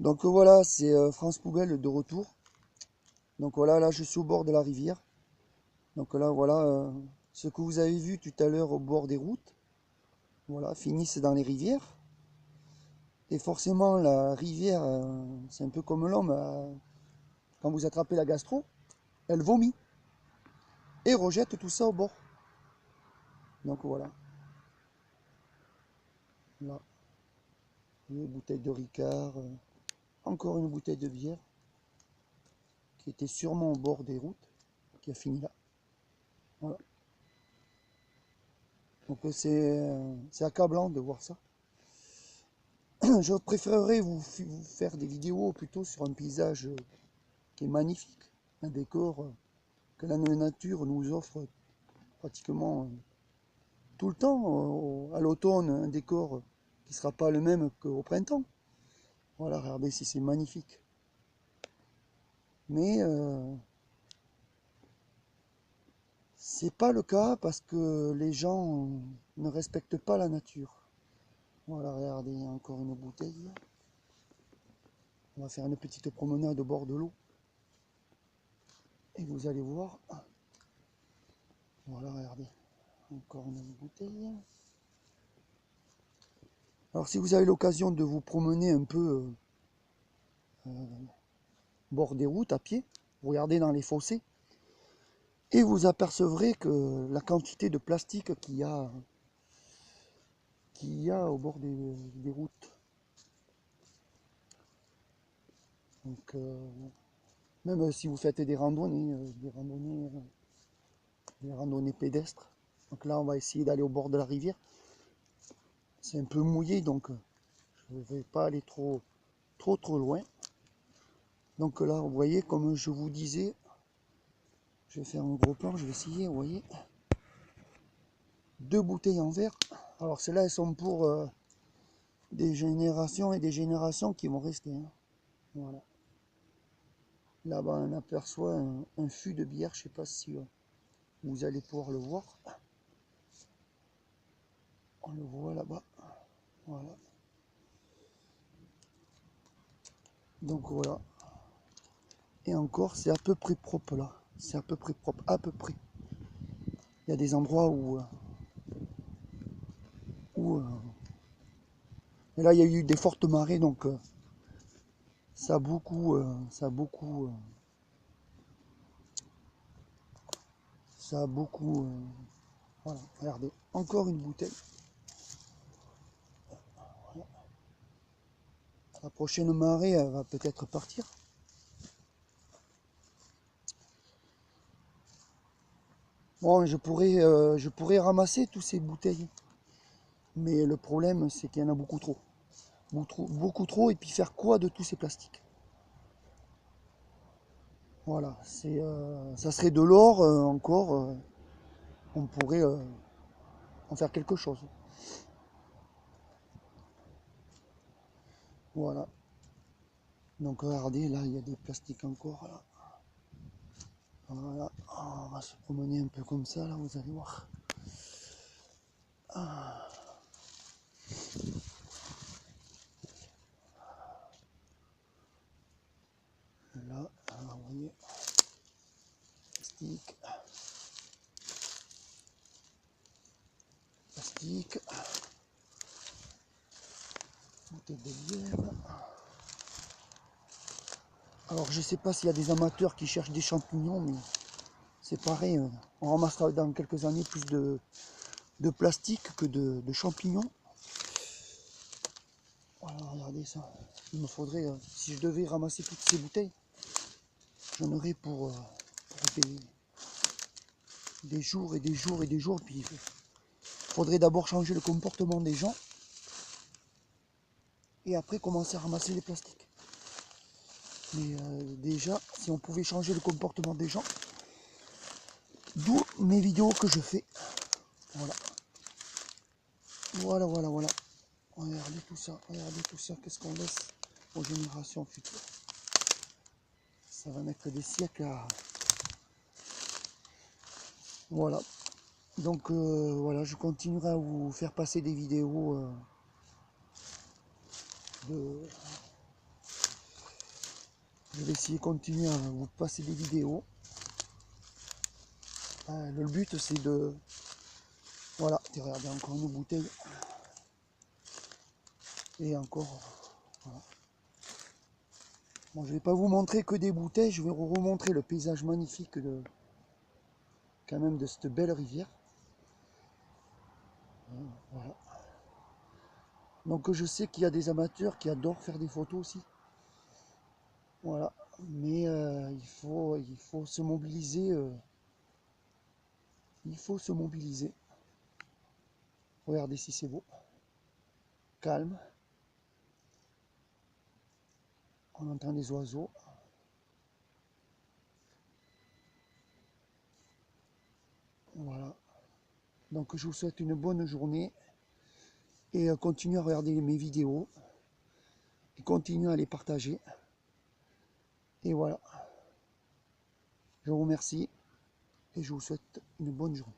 Donc voilà, c'est France Poubelle de retour. Donc voilà, là je suis au bord de la rivière. Donc là voilà, ce que vous avez vu tout à l'heure au bord des routes, voilà, finissent dans les rivières. Et forcément la rivière, c'est un peu comme l'homme, quand vous attrapez la gastro, elle vomit et rejette tout ça au bord. Donc voilà, là, une bouteille de Ricard, encore une bouteille de bière qui était sûrement au bord des routes, qui a fini là. Voilà. Donc c'est accablant de voir ça. Je préférerais vous faire des vidéos plutôt sur un paysage qui est magnifique, un décor que la nature nous offre pratiquement tout le temps. À l'automne, un décor qui ne sera pas le même qu'au printemps. Voilà, regardez si c'est magnifique. Mais c'est pas le cas parce que les gens ne respectent pas la nature. Voilà, regardez, encore une bouteille. On va faire une petite promenade au bord de l'eau. Et vous allez voir. Voilà, regardez. Encore une bouteille. Alors si vous avez l'occasion de vous promener un peu bord des routes à pied, vous regardez dans les fossés et vous apercevrez que la quantité de plastique qu'il y a au bord des routes. Donc même si vous faites des randonnées pédestres. Donc là on va essayer d'aller au bord de la rivière. C'est un peu mouillé donc je ne vais pas aller trop loin. Donc là vous voyez comme je vous disais, je vais faire un gros plan, je vais essayer, vous voyez. Deux bouteilles en verre. Alors celles-là, elles sont pour des générations et des générations qui vont rester. Hein. Voilà. Là-bas, on aperçoit un fût de bière. Je ne sais pas si vous allez pouvoir le voir. On le voit là-bas. Voilà. Donc voilà. Et encore, c'est à peu près propre là. C'est à peu près propre. À peu près. Il y a des endroits où et là, il y a eu des fortes marées. Donc ça a beaucoup... voilà, regardez, encore une bouteille. La prochaine marée, elle va peut-être partir. Bon, je pourrais ramasser tous ces bouteilles. Mais le problème, c'est qu'il y en a beaucoup trop. Beaucoup trop, et puis faire quoi de tous ces plastiques? Voilà, ça serait de l'or encore, on pourrait en faire quelque chose. Voilà. Donc regardez, là, il y a des plastiques encore. Là. Voilà, on va se promener un peu comme ça, là, vous allez voir. Ah. Là, vous voyez, plastique, plastique, bouteille de bière. Alors je sais pas s'il y a des amateurs qui cherchent des champignons, mais c'est pareil, on ramassera dans quelques années plus de plastique que de champignons. Voilà, regardez ça. Il me faudrait, si je devais ramasser toutes ces bouteilles, j'en aurais pour des jours et des jours et des jours. Puis il faudrait d'abord changer le comportement des gens et après commencer à ramasser les plastiques. Mais déjà, si on pouvait changer le comportement des gens, d'où mes vidéos que je fais. Voilà. Voilà, voilà, voilà. Regardez tout ça, qu'est-ce qu'on laisse aux générations futures. Ça va mettre des siècles à... Voilà. Donc voilà, je continuerai à vous faire passer des vidéos de je vais essayer de continuer à vous passer des vidéos. Le but c'est de... Voilà, regardez, encore une bouteille. Et encore... Voilà. Bon, je vais pas vous montrer que des bouteilles, je vais vous remontrer le paysage magnifique de... quand même de cette belle rivière. Voilà. Donc je sais qu'il y a des amateurs qui adorent faire des photos aussi. Voilà. Mais il faut se mobiliser. Il faut se mobiliser. Regardez si c'est beau. Calme. On entend des oiseaux. Voilà. Donc je vous souhaite une bonne journée. Et continuez à regarder mes vidéos. Et continuez à les partager. Et voilà. Je vous remercie. Et je vous souhaite une bonne journée.